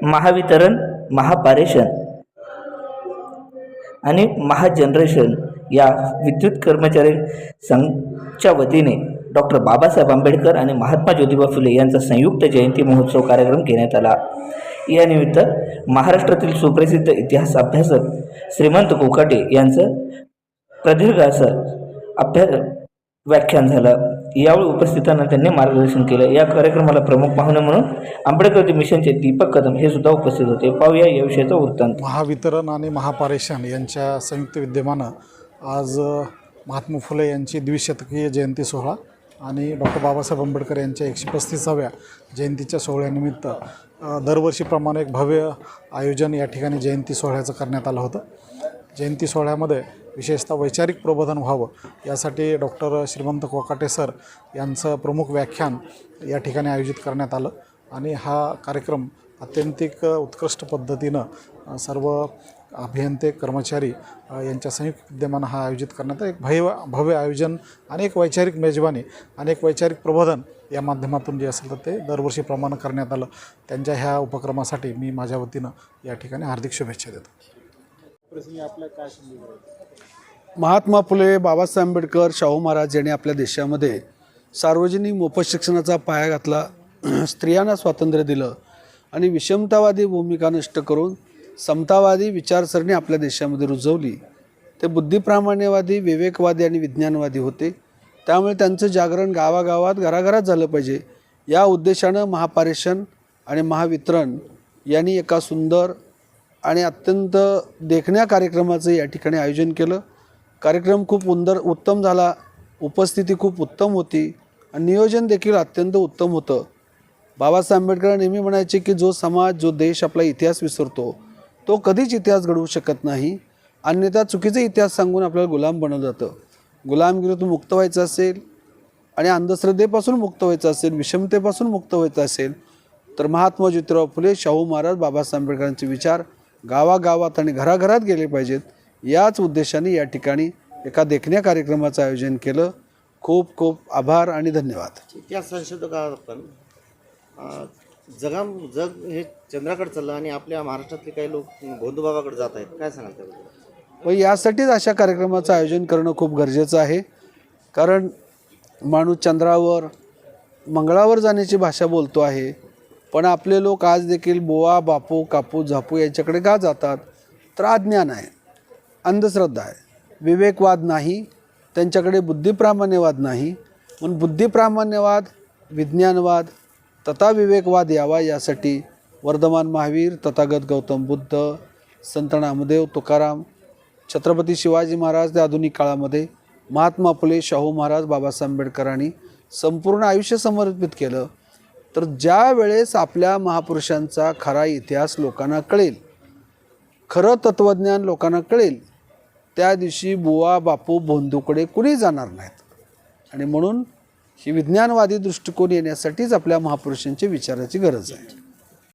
महावितरण, महापारेषण आणि महाजनरेशन या विद्युत कर्मचारी संघच्या वतीने डॉक्टर बाबासाहेब आंबेडकर आणि महात्मा ज्योतिबा फुले यांचा संयुक्त जयंती महोत्सव कार्यक्रम घेण्यात आला। यानिमित्त महाराष्ट्रातील सुप्रसिद्ध इतिहास अभ्यासक श्रीमंत कोकाटे यांचं प्रदीर्घ असं व्याख्यान झालं। यावेळी उपस्थितांना त्यांनी मार्गदर्शन केलं। या कार्यक्रमाला प्रमुख पाहुणे म्हणून आंबेडकर मिशनचे दीपक कदम हे सुद्धा उपस्थित होते। पाहूया या विषयाचा वृत्तांत। महावितरण आणि महापारेषण यांच्या संयुक्त विद्यमानं आज महात्मा फुले यांची द्विशतकीय जयंती सोहळा आणि डॉक्टर बाबासाहेब आंबेडकर यांच्या 135व्या जयंतीच्या सोहळ्यानिमित्त दरवर्षीप्रमाणे एक भव्य आयोजन या ठिकाणी जयंती सोहळ्याचं करण्यात आलं होतं। जयंती सोहळ्यामध्ये विशेषतः वैचारिक प्रबोधन व्हावं यासाठी डॉक्टर श्रीमंत कोकाटे सर यांचं प्रमुख व्याख्यान या ठिकाणी आयोजित करण्यात आलं आणि हा कार्यक्रम अत्यंतिक उत्कृष्ट पद्धतीनं सर्व अभियंते कर्मचारी यांच्या संयुक्त विद्यमानं हा आयोजित करण्यात एक भव्य आयोजन आणि एक वैचारिक मेजबानी आणि एक वैचारिक प्रबोधन या माध्यमातून जे असेल तर ते दरवर्षीप्रमाणे करण्यात आलं। त्यांच्या ह्या उपक्रमासाठी मी माझ्या वतीनं या ठिकाणी हार्दिक शुभेच्छा देतो। महात्मा फुले, बाबासाहेब आंबेडकर, शाहू महाराज यांनी आपल्या देशामध्ये सार्वजनिक मोफत शिक्षणाचा पाया घातला, स्त्रियांना स्वातंत्र्य दिलं आणि विषमतावादी भूमिका नष्ट करून समतावादी विचारसरणी आपल्या देशामध्ये रुजवली। ते बुद्धिप्रामाण्यवादी, विवेकवादी आणि विज्ञानवादी होते। त्यामुळे त्यांचं जागरण गावागावात घराघरात झालं पाहिजे या उद्देशानं महापारेषण आणि महावितरण यांनी एका सुंदर आणि अत्यंत देखण्या कार्यक्रमाचं या ठिकाणी आयोजन केलं। कार्यक्रम खूप उत्तम झाला, उपस्थिती खूप उत्तम होती आणि नियोजन देखील अत्यंत उत्तम होतं। बाबासाहेब आंबेडकर नेहमी म्हणायचे की जो समाज, जो देश आपला इतिहास विसरतो तो कधीच इतिहास घडवू शकत नाही, अन्यथा चुकीचा इतिहास सांगून आपल्याला गुलाम बनवलं जातं। गुलामगिरीतून मुक्त व्हायचं असेल आणि अंधश्रद्धेपासून मुक्त व्हायचं असेल, विषमतेपासून मुक्त व्हायचं असेल तर महात्मा ज्योतिबा फुले, शाहू महाराज, बाबासाहेब आंबेडकरांचे विचार गावागावात आणि घराघरात गेले पाहिजेत। याच उद्देशाने या ठिकाणी एका देखण्या कार्यक्रमाचं आयोजन केलं। खूप खूप आभार आणि धन्यवाद। इतिहास संशोधक आपण जग हे चंद्राकडे चाललं आणि आपल्या महाराष्ट्रातले काही लोक भोंदूबाबाकडे जात आहेत, काय सांगाल त्याबद्दल? यासाठीच अशा कार्यक्रमाचं आयोजन करणं खूप गरजेचं आहे, कारण माणूस चंद्रावर, मंगळावर जाण्याची भाषा बोलतो आहे, पण आपले लोक आज देखील बुवा, बापू, कापू, झापू यांच्याकडे का जातात? तर अज्ञान आहे, अंधश्रद्धा आहे, विवेकवाद नाही, त्यांच्याकडे बुद्धिप्रामाण्यवाद नाही। म्हणून बुद्धिप्रामाण्यवाद, विज्ञानवाद तथा विवेकवाद यावा यासाठी वर्धमान महावीर, तथागत गौतम बुद्ध, संत नामदेव, तुकाराम, छत्रपती शिवाजी महाराज त्या आधुनिक काळामध्ये महात्मा फुले, शाहू महाराज, बाबासाहेब आंबेडकरांनी संपूर्ण आयुष्य समर्पित केलं। तर ज्या वेळेस आपल्या महापुरुषांचा खरा इतिहास लोकांना कळेल, खरं तत्त्वज्ञान लोकांना कळेल, त्या दिवशी बुवा, बापू, भोंदूकडे कुणी जाणार नाहीत। आणि म्हणून ही विज्ञानवादी दृष्टिकोन येण्यासाठीच आपल्या महापुरुषांच्या विचाराची गरज आहे।